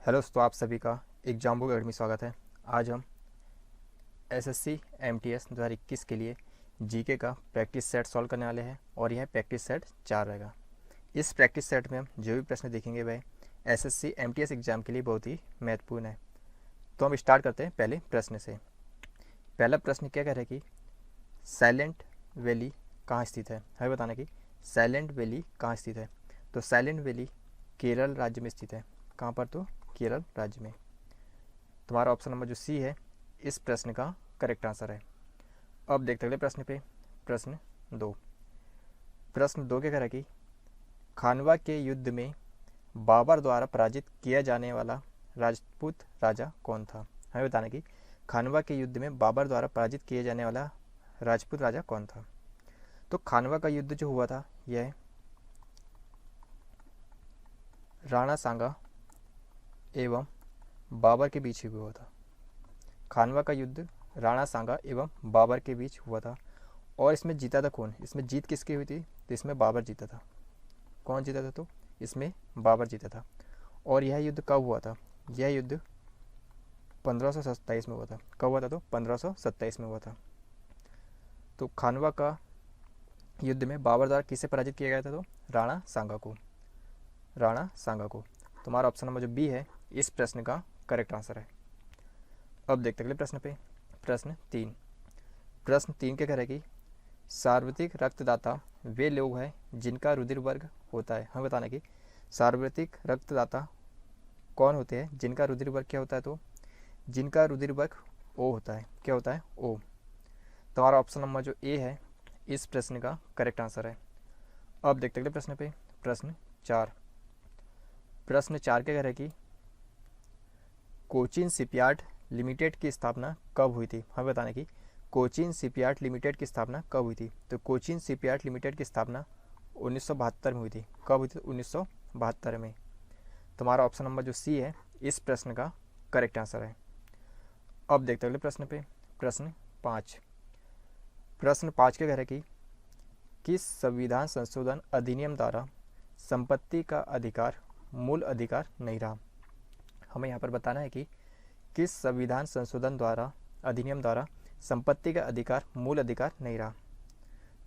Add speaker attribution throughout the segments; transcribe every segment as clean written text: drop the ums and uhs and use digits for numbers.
Speaker 1: Hello दोस्तों, आप सभी का एग्जाम बुक अकेडमी स्वागत है। आज हम एसएससी एमटीएस 2021 के लिए जीके का प्रैक्टिस सेट सॉल्व करने वाले हैं और यह प्रैक्टिस सेट 4 रहेगा। इस प्रैक्टिस सेट में हम जो भी प्रश्न देखेंगे वह एसएससी एमटीएस एग्जाम के लिए बहुत ही महत्वपूर्ण है। तो हम स्टार्ट करते हैं पहले प्रश्न से। पहला प्रश्न क्या कह रहा है कि साइलेंट वैली कहाँ स्थित है। हमें बताना कि साइलेंट वैली कहाँ स्थित है। तो साइलेंट वैली केरल राज्य में स्थित है। कहाँ पर? तो केरल राज्य में। तुम्हारा ऑप्शन नंबर जो सी है इस प्रश्न का करेक्ट आंसर है। अब देखते अगले प्रश्न पे। प्रश्न 2 क्या कह रहा है कि खानवा के युद्ध में बाबर द्वारा पराजित किया जाने वाला राजपूत राजा कौन था। हमें बताना कि खानवा के युद्ध में बाबर द्वारा पराजित किया जाने वाला राजपूत राजा कौन था। तो खानवा का युद्ध जो हुआ था यह राणा सांगा एवं बाबर के बीच हुआ था। खानवा का युद्ध राणा सांगा एवं बाबर के बीच हुआ था। और इसमें जीता था कौन? इसमें जीत किसकी हुई थी? तो इसमें बाबर जीता था। कौन जीता था? तो इसमें बाबर जीता था। और यह युद्ध कब हुआ था? यह युद्ध 1527 में हुआ था। कब हुआ था? तो 1527 में हुआ था। तो खानवा का युद्ध में बाबर द्वारा किसे पराजित किया गया था? तो राणा सांगा को। राणा सांगा को। तुम्हारा ऑप्शन नंबर जो बी है इस प्रश्न का करेक्ट आंसर है। अब देखते अगले प्रश्न पे। प्रश्न 3 क्या कह रहा है कि सार्वत्रिक रक्तदाता वे लोग हैं जिनका रुधिर वर्ग होता है। हमें बताना कि सार्वत्रिक रक्तदाता कौन होते हैं जिनका रुधिर वर्ग क्या होता है? तो जिनका रुधिर वर्ग ओ होता है। क्या होता है? ओ। तुम्हारा ऑप्शन नंबर जो ए है इस प्रश्न का करेक्ट आंसर है। अब देखते अगले प्रश्न पे। प्रश्न 4 क्या कह रहा है कि कोचीन शिपयार्ड लिमिटेड की स्थापना कब हुई थी। हमें बताना कि कोचीन शिपयार्ड लिमिटेड की स्थापना कब हुई थी। तो कोचीन शिपयार्ड लिमिटेड की स्थापना 1972 में हुई थी। कब हुई थी? 1972 में। तुम्हारा ऑप्शन नंबर जो सी है इस प्रश्न का करेक्ट आंसर है। अब देखते अगले प्रश्न पे। प्रश्न 5 क्या कह रहा है कि किस संविधान संशोधन अधिनियम द्वारा संपत्ति का अधिकार मूल अधिकार नहीं रहा। हमें यहाँ पर बताना है कि किस संविधान संशोधन द्वारा अधिनियम द्वारा संपत्ति का अधिकार मूल अधिकार नहीं रहा।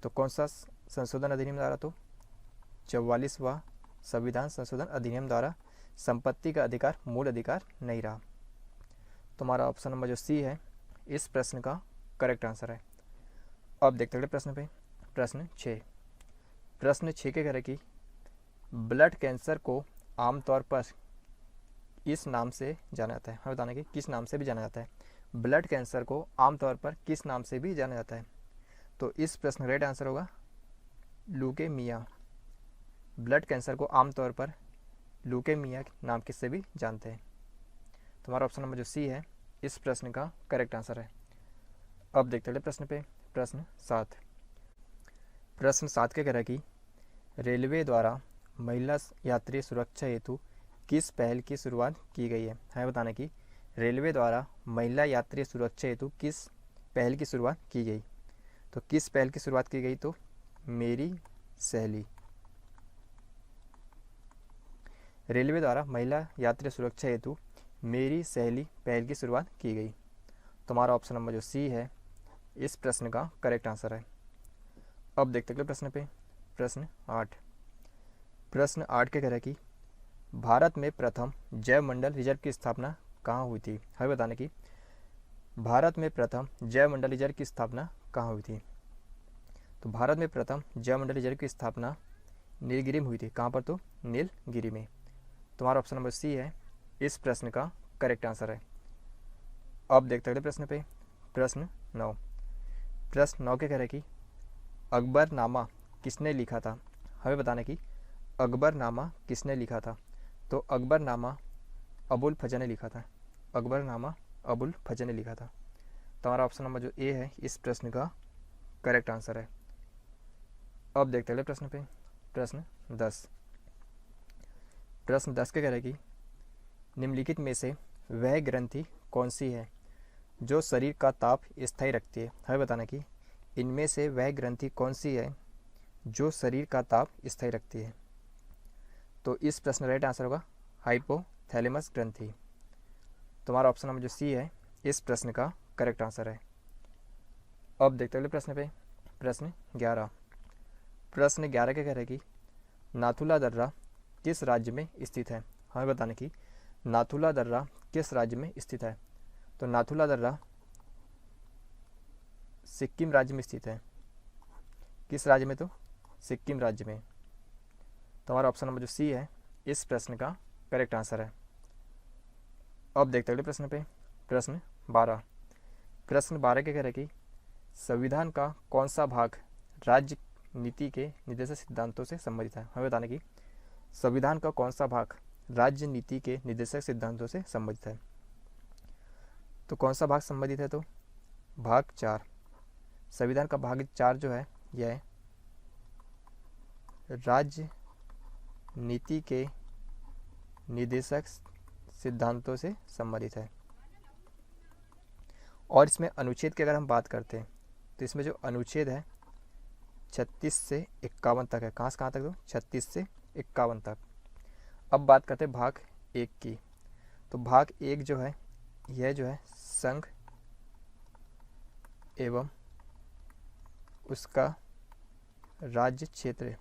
Speaker 1: तो कौन सा संशोधन अधिनियम द्वारा? तो 44वां संविधान संशोधन अधिनियम द्वारा संपत्ति का अधिकार मूल अधिकार नहीं रहा। तुम्हारा ऑप्शन नंबर जो सी है इस प्रश्न का करेक्ट आंसर है। अब देखते हैं प्रश्न पे। प्रश्न 6 क्या कह रहा है कि ब्लड कैंसर को आमतौर पर इस नाम से जाना जाता है। हमें बताना कि किस नाम से भी जाना जाता है। ब्लड कैंसर को आमतौर पर किस नाम से भी जाना जाता है। तो इस प्रश्न का राइट आंसर होगा ल्यूकेमिया। ब्लड कैंसर को आमतौर पर ल्यूकेमिया नाम किससे भी जानते हैं। तुम्हारा ऑप्शन नंबर जो सी है इस प्रश्न का करेक्ट आंसर है। अब देखते हैं प्रश्न पे। प्रश्न 7 क्या कह रहा है कि रेलवे द्वारा महिला यात्री सुरक्षा हेतु किस पहल की शुरुआत की गई है। हमें बताना कि रेलवे द्वारा महिला यात्री सुरक्षा हेतु किस पहल की शुरुआत की गई। तो किस पहल की शुरुआत की गई? तो मेरी सहेली। रेलवे द्वारा महिला यात्री सुरक्षा हेतु मेरी सहेली पहल की शुरुआत की गई। तुम्हारा ऑप्शन नंबर जो सी है इस प्रश्न का करेक्ट आंसर है। अब देखते अगले प्रश्न पे। प्रश्न 8 क्या कह रहा है कि भारत में प्रथम जैव मंडल रिजर्व की स्थापना कहाँ हुई थी। हमें बताना कि भारत में प्रथम जैव मंडल रिजर्व की स्थापना कहाँ हुई थी। तो भारत में प्रथम जैव मंडल रिजर्व की स्थापना नीलगिरी में हुई थी। कहाँ पर? तो नीलगिरी में। तुम्हारा ऑप्शन नंबर सी है इस प्रश्न का करेक्ट आंसर है। अब देखते अगले प्रश्न पे। प्रश्न 9 क्या कह रहा है कि अकबरनामा किसने लिखा था। हमें बताना कि अकबरनामा किसने लिखा था। तो अकबरनामा अबुल फजल ने लिखा था। अकबरनामा अबुल फजल ने लिखा था। तुम्हारा ऑप्शन नंबर जो ए है इस प्रश्न का करेक्ट आंसर है। अब देखते हैं प्रश्न पे। प्रश्न 10 क्या कह रहा है कि निम्नलिखित में से वह ग्रंथि कौन सी है जो शरीर का ताप स्थायी रखती है। हमें बताना कि इनमें से वह ग्रंथि कौन सी है जो शरीर का ताप स्थायी रखती है। तो इस प्रश्न राइट आंसर होगा थैलेमस ग्रंथि। तुम्हारा ऑप्शन नंबर जो सी है इस प्रश्न का करेक्ट आंसर है। अब देखते अगले प्रश्न पे, प्रश्न 11। प्रश्न 11 क्या कह रहा है कि नाथुला दर्रा किस राज्य में स्थित है। हमें बताना कि नाथुला दर्रा किस राज्य में स्थित है। तो नाथुला दर्रा सिक्किम राज्य में स्थित है। किस राज्य में? तो सिक्किम राज्य में। तुम्हारा ऑप्शन नंबर जो सी है इस प्रश्न का करेक्ट आंसर है। अब देखते अगले प्रश्न पे, प्रश्न 12। प्रश्न 12 क्या कह रहा है कि संविधान का कौन सा भाग राज्य नीति के निर्देशक सिद्धांतों से संबंधित है। हमें बताना कि संविधान का कौन सा भाग राज्य नीति के निर्देशक सिद्धांतों से संबंधित है। तो कौन सा भाग संबंधित है? तो भाग 4। संविधान का भाग 4 जो है यह राज्य नीति के निर्देशक सिद्धांतों से संबंधित है। और इसमें अनुच्छेद की अगर हम बात करते हैं तो इसमें जो अनुच्छेद है 36 से 51 तक है। कहाँ से कहाँ तक? तो 36 से 51 तक। अब बात करते हैं भाग 1 की। तो भाग 1 जो है यह जो है संघ एवं उसका राज्य क्षेत्र।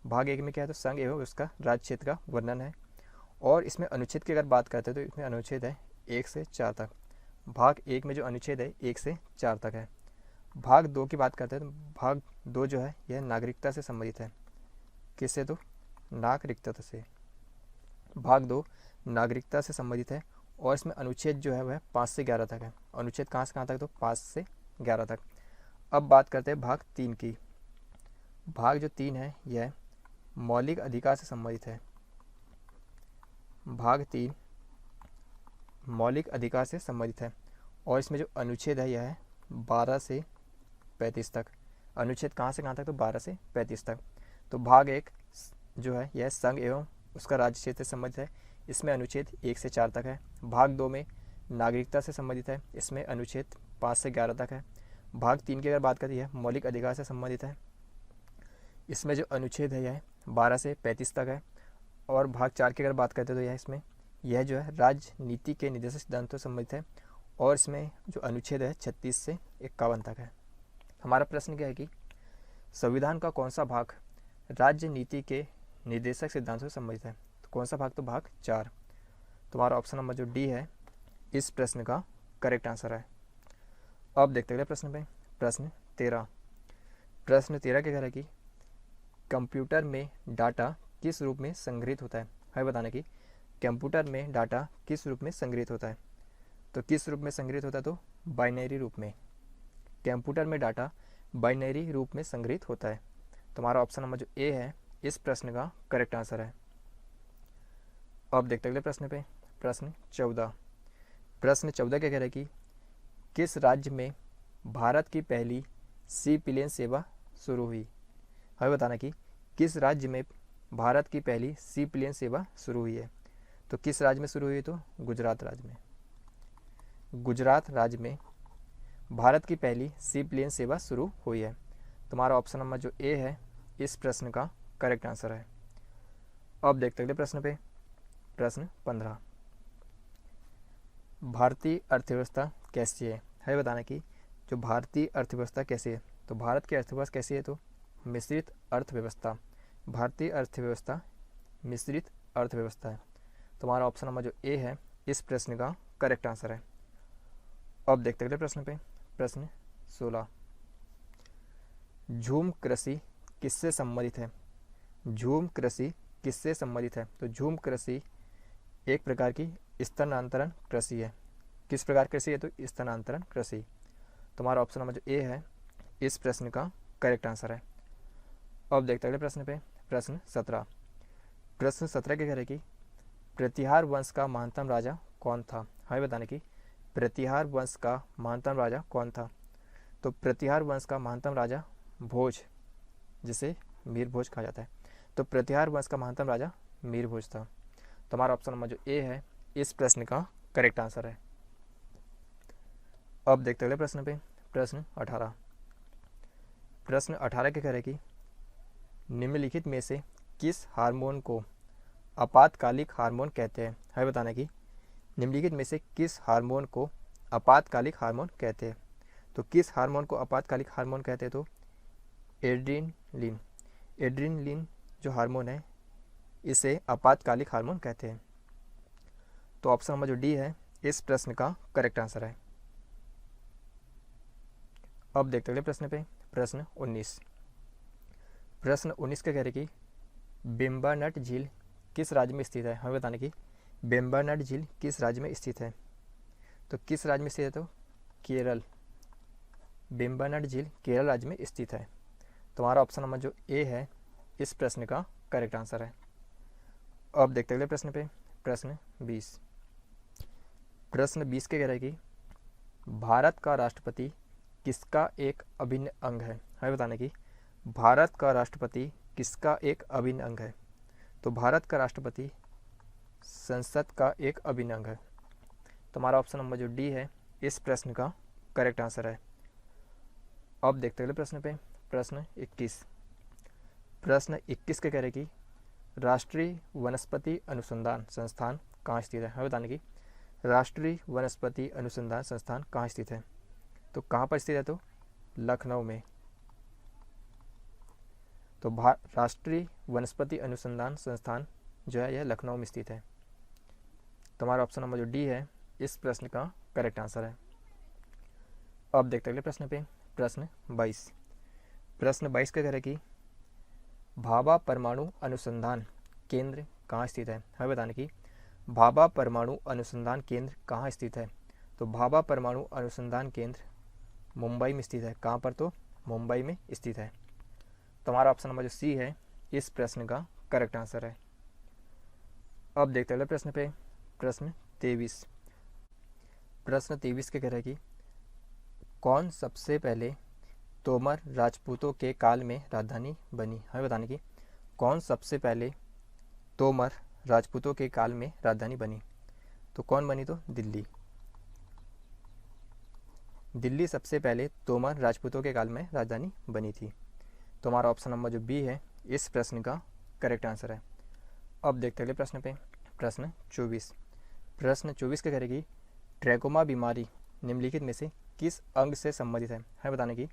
Speaker 1: भाग 1 में क्या है? तो संघ एवं उसका राज्य क्षेत्र का वर्णन है। और इसमें अनुच्छेद की अगर बात करते हैं तो इसमें अनुच्छेद है 1 से 4 तक। भाग 1 में जो अनुच्छेद है 1 से 4 तक है। भाग 2 की बात करते हैं तो भाग 2 जो है यह नागरिकता से संबंधित है। किससे? तो नागरिकता से। भाग 2 नागरिकता से संबंधित है और इसमें अनुच्छेद जो है वह 5 से 11 तक है। अनुच्छेद कहाँ से कहाँ तक? तो 5 से 11 तक। अब बात करते हैं भाग 3 की। भाग जो 3 है यह मौलिक अधिकार से संबंधित है। भाग 3 मौलिक अधिकार से संबंधित है और इसमें जो अनुच्छेद है यह है 12 से 35 तक। अनुच्छेद कहाँ से कहाँ तक? तो 12 से 35 तक। तो भाग 1 जो है यह संघ एवं उसका राज्य क्षेत्र से संबंधित है। इसमें अनुच्छेद 1 से 4 तक है। भाग 2 में नागरिकता से संबंधित है। इसमें अनुच्छेद 5 से 11 तक है। भाग 3 की अगर बात करें यह मौलिक अधिकार से संबंधित है। इसमें जो अनुच्छेद है यह 12 से 35 तक है। और भाग 4 की अगर बात करते हैं तो यह इसमें यह जो है राज्य नीति के निर्देशक सिद्धांतों से संबंधित है और इसमें जो अनुच्छेद है 36 से 51 तक है। हमारा प्रश्न क्या है कि संविधान का कौन सा भाग राज्य नीति के निर्देशक सिद्धांतों से संबंधित है। तो कौन सा भाग? तो भाग 4। तुम्हारा ऑप्शन नंबर जो डी है इस प्रश्न का करेक्ट आंसर है। अब देखते हैं प्रश्न पे, प्रश्न 13। प्रश्न 13 क्या कह रहा है कि कंप्यूटर में डाटा किस रूप में संग्रहित होता है। हमें बताना कि कंप्यूटर में डाटा किस रूप में संग्रहित होता है। तो किस रूप में संग्रहित होता है? तो बाइनरी रूप में। कंप्यूटर में डाटा बाइनरी रूप में संग्रहित होता है। तुम्हारा ऑप्शन नंबर जो ए है इस प्रश्न का करेक्ट आंसर है। अब देखते अगले प्रश्न पे, प्रश्न 14। प्रश्न 14 क्या कह रहा है कि किस राज्य में भारत की पहली सी प्लेन सेवा शुरू हुई। हमें बताना कि किस राज्य में भारत की पहली सी प्लेन सेवा शुरू हुई है। तो किस राज्य में शुरू हुई है? तो गुजरात राज्य में। गुजरात राज्य में भारत की पहली सी प्लेन सेवा शुरू हुई है। तुम्हारा ऑप्शन नंबर जो ए है इस प्रश्न का करेक्ट आंसर है। अब देखते अगले प्रश्न पे, प्रश्न 15। भारतीय अर्थव्यवस्था कैसी है। हमें बताना कि जो भारतीय अर्थव्यवस्था कैसी है। तो भारत की अर्थव्यवस्था कैसी है? तो मिश्रित अर्थव्यवस्था। भारतीय अर्थव्यवस्था मिश्रित अर्थव्यवस्था है। तुम्हारा ऑप्शन नंबर जो ए है इस प्रश्न का करेक्ट आंसर है। अब देखते अगले प्रश्न पे, प्रश्न 16। झूम कृषि किससे संबंधित है। झूम कृषि किससे संबंधित है? तो झूम कृषि एक प्रकार की स्थानांतरण कृषि है। किस प्रकार कृषि है? तो स्थानांतरण कृषि। तुम्हारा ऑप्शन नंबर जो ए है इस प्रश्न का करेक्ट आंसर है। अब देखते अगले प्रश्न पे, प्रश्न 17। प्रश्न 17 क्या कह रहे हैं कि प्रतिहार वंश का महानतम राजा कौन था। हमें बताने की प्रतिहार वंश का महानतम राजा कौन था। तो प्रतिहार वंश का महानतम राजा भोज, जिसे मीर भोज कहा जाता है। तो प्रतिहार वंश का महानतम राजा मीर भोज था। तुम्हारा ऑप्शन नंबर जो ए है इस प्रश्न का करेक्ट आंसर है। अब देखते अगले प्रश्न पे, प्रश्न 18। प्रश्न 18 क्या कह रहे हैं कि निम्नलिखित में से किस हार्मोन को आपातकालिक हार्मोन कहते हैं। हमें बताना है कि निम्नलिखित में से किस हार्मोन को आपातकालिक हार्मोन कहते हैं। तो किस हार्मोन को आपातकालिक हार्मोन कहते हैं, तो एड्रेनलिन। एड्रेनलिन जो हार्मोन है इसे आपातकालिक हार्मोन कहते हैं। तो ऑप्शन नंबर जो डी है इस प्रश्न का करेक्ट आंसर है। अब देखते अगले प्रश्न पे, प्रश्न 19। प्रश्न 19 का कह रहे कि बेम्बानट झील किस राज्य में स्थित है। हमें बताने की बेम्बानट झील किस राज्य में स्थित है। तो किस राज्य में स्थित है, तो केरल। बेम्बानट झील केरल राज्य में स्थित है। तो हमारा ऑप्शन नंबर जो ए है इस प्रश्न का करेक्ट आंसर है। अब देखते अगले प्रश्न पे, प्रश्न 20। प्रश्न 20 के कह रहे कि भारत का राष्ट्रपति किसका एक अभिन्न अंग है। हमें बताने की भारत का राष्ट्रपति किसका एक अभिन्न अंग है। तो भारत का राष्ट्रपति संसद का एक अभिन्न अंग है। तो हमारा ऑप्शन नंबर जो डी है इस प्रश्न का करेक्ट आंसर है। अब देखते अगले प्रश्न पे, प्रश्न 21। प्रश्न 21 के कह रहे कि राष्ट्रीय वनस्पति अनुसंधान संस्थान कहाँ स्थित है। हमें बताने की राष्ट्रीय वनस्पति अनुसंधान संस्थान कहाँ स्थित है। तो कहाँ पर स्थित है, तो लखनऊ में। तो राष्ट्रीय वनस्पति अनुसंधान संस्थान जो है यह लखनऊ में स्थित है। तो हमारा ऑप्शन नंबर जो डी है इस प्रश्न का करेक्ट आंसर है। अब देखते अगले प्रश्न पे, प्रश्न 22। प्रश्न 22 का कह रहे कि भाभा परमाणु अनुसंधान केंद्र कहाँ स्थित है। हमें बताने की भाभा परमाणु अनुसंधान केंद्र कहाँ स्थित है। तो भाभा परमाणु अनुसंधान केंद्र मुंबई में स्थित है। कहाँ पर, तो मुंबई में स्थित है। तो हमारा ऑप्शन नंबर जो सी है इस प्रश्न का करेक्ट आंसर है। अब देखते हैं प्रश्न पे, प्रश्न 23। प्रश्न 23 के कह रहे कि कौन सबसे पहले तोमर राजपूतों के काल में राजधानी बनी। हमें बताने की कौन सबसे पहले तोमर राजपूतों के काल में राजधानी बनी। तो कौन बनी, तो दिल्ली। दिल्ली सबसे पहले तोमर राजपूतों के काल में राजधानी बनी थी। तो हमारा ऑप्शन नंबर जो बी है इस प्रश्न का करेक्ट आंसर है। अब देखते हैं प्रश्न पे, प्रश्न 24। प्रश्न 24 के कह रहे कि ट्रैकोमा बीमारी निम्नलिखित में से किस अंग से संबंधित है। हमें बताने की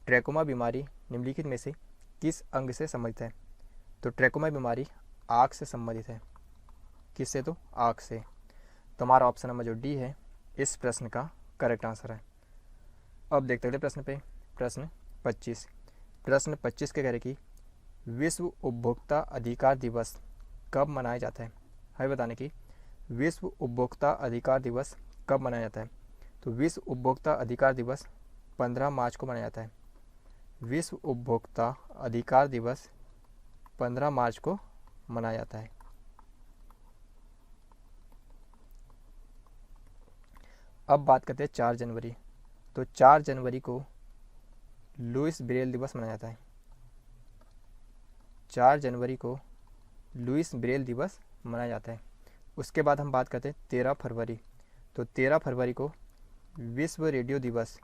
Speaker 1: ट्रैकोमा बीमारी निम्नलिखित में से किस अंग से संबंधित है। तो ट्रैकोमा बीमारी आँख से संबंधित है। किससे, तो आँख से। तो हमारा ऑप्शन नंबर जो डी है इस प्रश्न का करेक्ट आंसर है। अब देखते हैं प्रश्न पे, प्रश्न 25। प्रश्न 25 के कह रहे कि विश्व उपभोक्ता अधिकार दिवस कब मनाया जाता है। हमें बताने की विश्व उपभोक्ता अधिकार दिवस कब मनाया जाता है। तो विश्व उपभोक्ता अधिकार दिवस 15 मार्च को मनाया जाता है। विश्व उपभोक्ता अधिकार दिवस 15 मार्च को मनाया जाता है। अब बात करते हैं 4 जनवरी। तो 4 जनवरी को लुईस ब्रेल दिवस मनाया जाता है। 4 जनवरी को लुईस ब्रेल दिवस मनाया जाता है। उसके बाद हम बात करते हैं 13 फरवरी। तो 13 फरवरी को विश्व रेडियो दिवस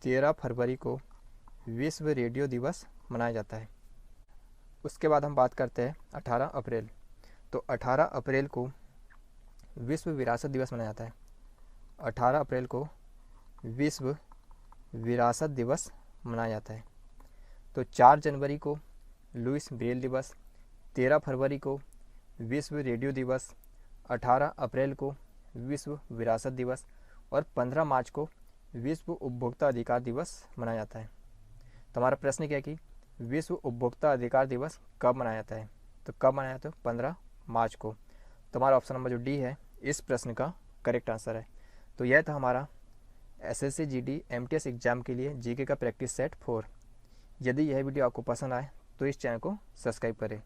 Speaker 1: 13 फरवरी को विश्व रेडियो दिवस मनाया जाता है। उसके बाद हम बात करते हैं 18 अप्रैल। तो 18 अप्रैल को विश्व विरासत दिवस मनाया जाता है। 18 अप्रैल को विश्व विरासत दिवस मनाया जाता है। तो 4 जनवरी को लुईस ब्रेल दिवस, 13 फरवरी को विश्व रेडियो दिवस, 18 अप्रैल को विश्व विरासत दिवस और 15 मार्च को विश्व उपभोक्ता अधिकार दिवस मनाया जाता है। तो हमारा प्रश्न क्या है कि विश्व उपभोक्ता अधिकार दिवस कब मनाया जाता है। तो कब मनाया जाता है, 15 मार्च को। तो हमारा ऑप्शन नंबर जो डी है इस प्रश्न का करेक्ट आंसर है। तो यह था हमारा एसएससी जीडी एमटीएस एग्जाम के लिए जीके का प्रैक्टिस सेट 4। यदि यह वीडियो आपको पसंद आए तो इस चैनल को सब्सक्राइब करें।